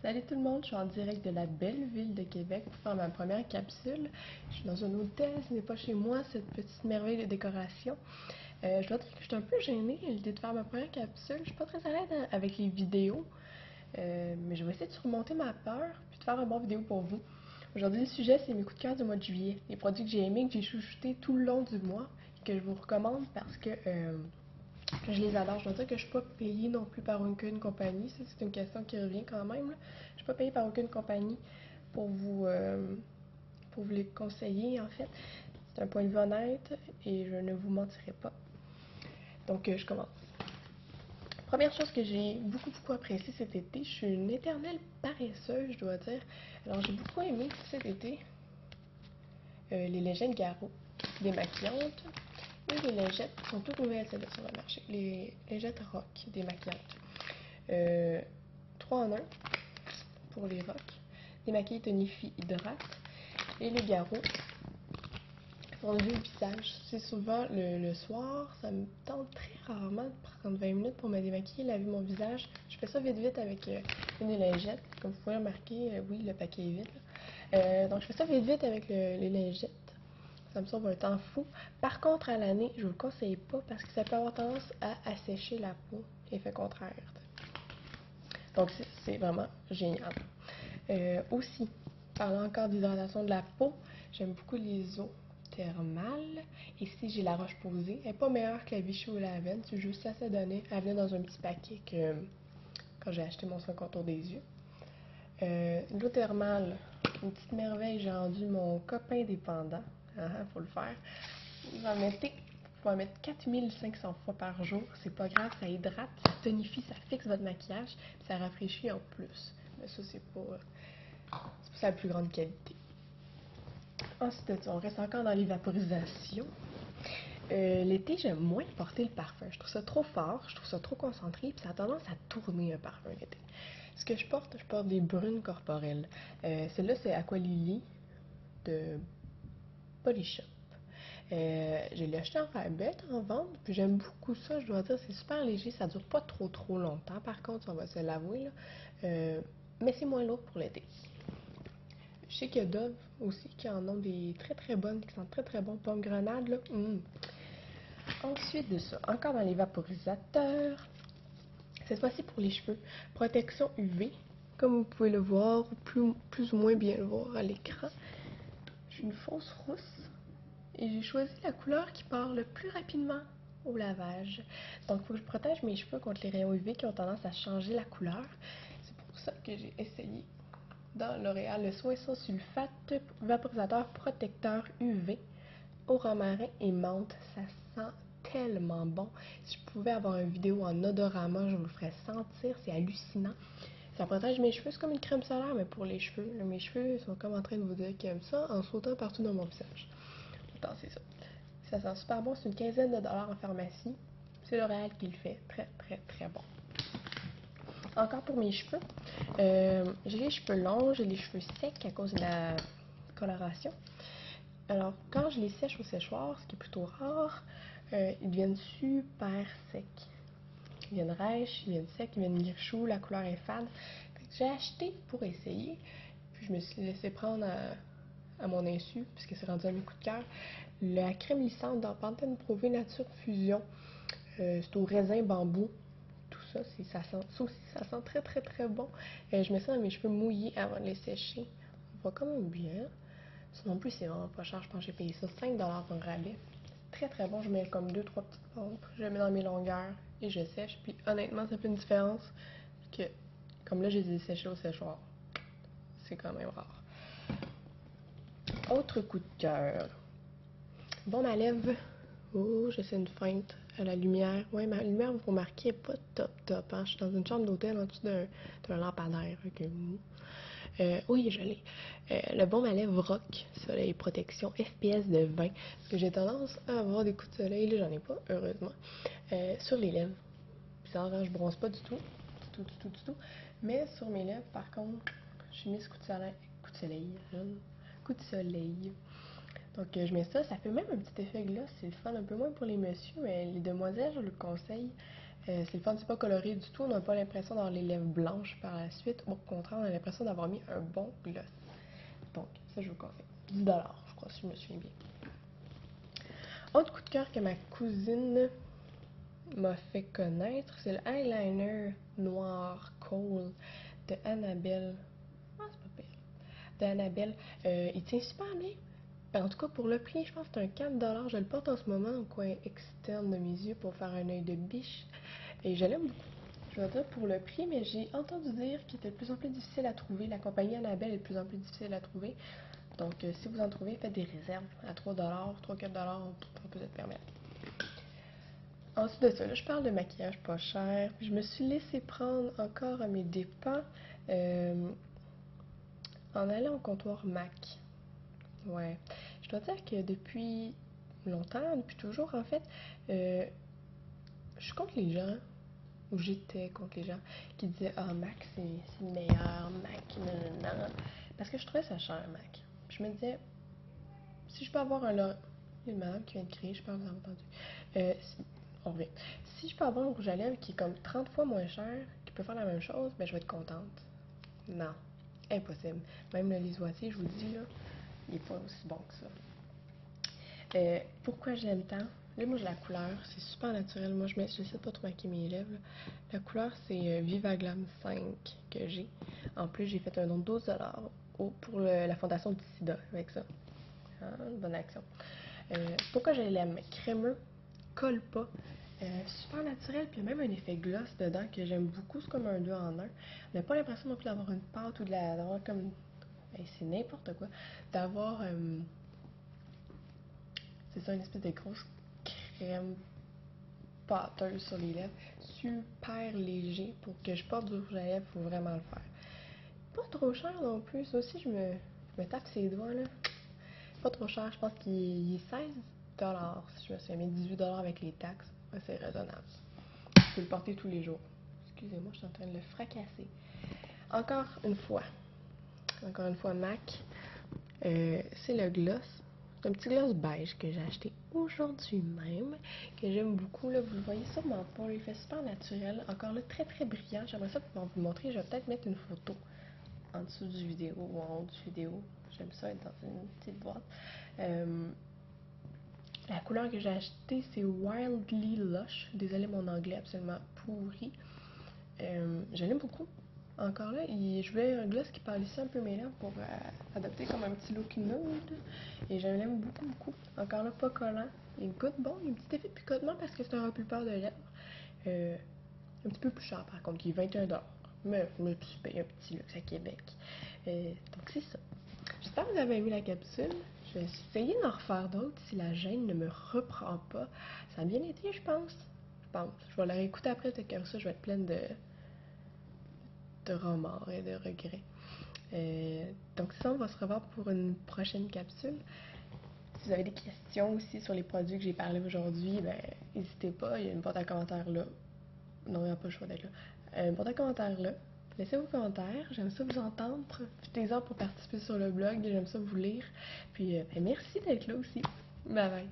Salut tout le monde, je suis en direct de la belle ville de Québec pour faire ma première capsule. Je suis dans un hôtel, ce n'est pas chez moi, cette petite merveille de décoration. Je dois dire que je suis un peu gênée à l'idée de faire ma première capsule. Je suis pas très à l'aise avec les vidéos, mais je vais essayer de surmonter ma peur puis de faire un bon vidéo pour vous. Aujourd'hui, le sujet, c'est mes coups de cœur du mois de juillet. Les produits que j'ai aimés, que j'ai chouchoutés tout le long du mois et que je vous recommande parce que je les adore. Je dois dire que je ne suis pas payée non plus par aucune compagnie. Ça, c'est une question qui revient quand même. Là. Je ne suis pas payée par aucune compagnie pour pour vous les conseiller, en fait. C'est un point de vue honnête et je ne vous mentirai pas. Donc, je commence. Première chose que j'ai beaucoup appréciée cet été, je suis une éternelle paresseuse, je dois dire. Alors, j'ai beaucoup aimé cet été les lingettes Garou, démaquillantes. Et les lingettes sont toutes nouvelles, celles-là, sur le marché. Les lingettes rock, démaquillantes. 3 en 1 pour les rock. Démaquille, tonifie, hydrate. Et les garrots pour lever le visage. C'est souvent le soir, ça me tente très rarement de prendre 20 minutes pour me démaquiller, laver mon visage. Je fais ça vite avec une lingette. Comme vous pouvez remarquer, oui, le paquet est vide. Donc je fais ça vite avec les lingettes. Ça me sauve un temps fou. Par contre, à l'année, je vous le conseille pas parce que ça peut avoir tendance à assécher la peau. Effet contraire. Donc, c'est vraiment génial. Aussi, parlant encore d'hydratation de la peau, j'aime beaucoup les eaux thermales. Ici, j'ai la Roche-Posay. Elle n'est pas meilleure que la Vichy ou la Avène. C'est juste assez donné. Elle venait dans un petit paquet que quand j'ai acheté mon soin contour des yeux. L'eau thermale, une petite merveille. J'ai rendu mon copain dépendant. Faut le faire. Vous en mettre 4500 fois par jour. C'est pas grave, ça hydrate, ça tonifie, ça fixe votre maquillage, puis ça rafraîchit en plus. Mais ça, c'est pas la plus grande qualité. Ensuite, on reste encore dans les vaporisations. L'été, j'aime moins porter le parfum. Je trouve ça trop fort, je trouve ça trop concentré, puis ça a tendance à tourner un parfum l'été. Ce que je porte des brunes corporelles. Celle-là, c'est Aqualili de Body Shop. Je l'ai acheté en bête en vente, puis j'aime beaucoup ça, je dois dire, c'est super léger, ça dure pas trop longtemps, par contre, on va se l'avouer, là. Mais c'est moins lourd pour l'été. Je sais qu'il y a Dove aussi qui en ont des très bonnes, qui sont très bons, pommes grenades, là. Ensuite de ça, encore dans les vaporisateurs, cette fois-ci pour les cheveux, protection UV, comme vous pouvez le voir, ou plus ou moins bien le voir à l'écran. J'ai une fausse rousse. Et j'ai choisi la couleur qui part le plus rapidement au lavage. Donc, il faut que je protège mes cheveux contre les rayons UV qui ont tendance à changer la couleur. C'est pour ça que j'ai essayé dans L'Oréal le soin sans sulfate vaporisateur protecteur UV au romarin et menthe. Ça sent tellement bon. Si je pouvais avoir une vidéo en odorama, je vous le ferais sentir. C'est hallucinant. Ça protège mes cheveux. C'est comme une crème solaire, mais pour les cheveux. Mes cheveux sont comme en train de vous dire qu'ils aiment ça en sautant partout dans mon visage. C'est ça. Ça sent super bon. C'est une quinzaine de dollars en pharmacie. C'est L'Oréal qui le fait. Très bon. Encore pour mes cheveux. J'ai les cheveux longs, j'ai les cheveux secs à cause de la coloration. Alors, quand je les sèche au séchoir, ce qui est plutôt rare, ils deviennent super secs. Ils viennent rêches, ils viennent secs, ils viennent grichous, la couleur est fade. J'ai acheté pour essayer, puis je me suis laissé prendre à mon insu, puisque c'est rendu à mes coups de cœur, la crème lissante dans Pantene Pro V Nature Fusion. C'est au raisin bambou. Tout ça, ça aussi, ça sent très bon. Je mets ça dans mes cheveux mouillés avant de les sécher. On voit quand même bien. Ça non plus, c'est vraiment pas cher. Je pense que j'ai payé ça 5$ en rabais. Très bon. Je mets comme 2-3 petites pompes. Je les mets dans mes longueurs et je sèche. Puis honnêtement, ça fait une différence que, comme là, je les ai séchés au séchoir. C'est quand même rare. Autre coup de cœur. Baume à lèvres. Oh, j'essaie une feinte à la lumière. Ouais, ma lumière, vous remarquez, n'est pas top. Hein? Je suis dans une chambre d'hôtel en dessous d'un lampadaire. Okay. Oui, je l'ai. Le baume à lèvres Rock, soleil protection FPS de 20. Parce que j'ai tendance à avoir des coups de soleil, là, j'en ai pas, heureusement, sur les lèvres. Bizarre, hein? Je bronze pas du tout. Du tout. Mais sur mes lèvres, par contre, j'ai mis ce coup de soleil. Coup de soleil. Donc, je mets ça. Ça fait même un petit effet gloss. C'est le fun. Un peu moins pour les messieurs, mais les demoiselles, je le conseille. C'est le fun, c'est pas coloré du tout. On n'a pas l'impression d'avoir les lèvres blanches par la suite. Au contraire, on a l'impression d'avoir mis un bon gloss. Donc, ça, je vous conseille. 10$, je crois, si je me souviens bien. Autre coup de cœur que ma cousine m'a fait connaître, c'est le eyeliner noir Kohl de Annabelle. Ah, c'est pas pire. De Annabelle. Il tient super bien. En tout cas, pour le prix, je pense que c'est un 4$. Je le porte en ce moment au coin externe de mes yeux pour faire un œil de biche. Et je l'aime beaucoup. Je vais dire pour le prix, mais j'ai entendu dire qu'il était de plus en plus difficile à trouver. La compagnie Annabelle est de plus en plus difficile à trouver. Donc, si vous en trouvez, faites des réserves à 3$, 3-4$, on peut se le permettre. Ensuite de ça, là, je parle de maquillage pas cher. Je me suis laissé prendre encore à mes dépens en allant au comptoir MAC. Ouais. Je dois dire que depuis longtemps, depuis toujours en fait, je suis contre les gens, ou j'étais contre les gens, qui disaient ah Mac c'est le meilleur, Mac, non, non, non. Parce que je trouvais ça cher, Mac. Puis je me disais, si je peux avoir un. Il y a une madame qui vient de crier, je pense que vous avez entendu. On revient. Si je peux avoir un rouge à lèvres qui est comme 30 fois moins cher, qui peut faire la même chose, ben je vais être contente. Non, impossible. Même le lisoisier, je vous dis, là, il n'est pas aussi bon que ça. Pourquoi j'aime tant? Là, moi, j'ai la couleur. C'est super naturel. Moi, je n'essaie pas trop maquiller mes lèvres. Là. La couleur, c'est Viva Glam 5 que j'ai. En plus, j'ai fait un don de 12$ pour la fondation du sida avec ça. Hein, une bonne action. Pourquoi je l'aime? Crémeux, colle pas. Super naturel, puis il y a même un effet gloss dedans que j'aime beaucoup. C'est comme un 2 en 1. On n'a pas l'impression non plus d'avoir une pâte ou d'avoir comme. C'est n'importe quoi. D'avoir. C'est ça, une espèce de grosse crème pâteuse sur les lèvres. Super léger. Pour que je porte du rouge à lèvres, il faut vraiment le faire. Pas trop cher non plus. Ça aussi, je me tape ses doigts, là. Pas trop cher. Je pense qu'il est 16$, si je me souviens. Mais 18$ avec les taxes. Ouais, c'est raisonnable. Je peux le porter tous les jours. Excusez-moi, je suis en train de le fracasser. Encore une fois, MAC. C'est le gloss. C'est un petit gloss beige que j'ai acheté aujourd'hui même, que j'aime beaucoup. Là, vous le voyez sûrement pas. Il fait super naturel. Encore là, très très brillant. J'aimerais ça pouvoir vous le montrer. Je vais peut-être mettre une photo en dessous du vidéo ou en haut du vidéo. J'aime ça être dans une petite boîte. La couleur que j'ai achetée, c'est Wildly Lush. Désolée, mon anglais est absolument pourri. Je l'aime beaucoup. Encore là, je voulais un gloss qui pâlissait un peu mes lèvres pour adopter comme un petit look nude. Et je l'aime beaucoup, beaucoup. Encore là, pas collant. Il goûte bon. Il y a un petit effet de picotement parce que c'est un repulpeur de lèvres. Un petit peu plus cher par contre, qui est 21$. Mais tu payes un petit luxe à Québec. Donc c'est ça. J'espère que vous avez aimé la capsule. Je vais essayer d'en refaire d'autres si la gêne ne me reprend pas. Ça a bien été, je pense. Je vais la réécouter après, peut-être que ça, je vais être pleine de remords et de regrets. Donc ça, on va se revoir pour une prochaine capsule. Si vous avez des questions aussi sur les produits que j'ai parlé aujourd'hui, ben n'hésitez pas, il y a une boîte à commentaires là. Non, il n'y a pas le choix d'être là. Une boîte à commentaires là. Laissez vos commentaires, j'aime ça vous entendre. Profitez-en pour participer sur le blog, j'aime ça vous lire. Puis ben, merci d'être là aussi. Bye bye.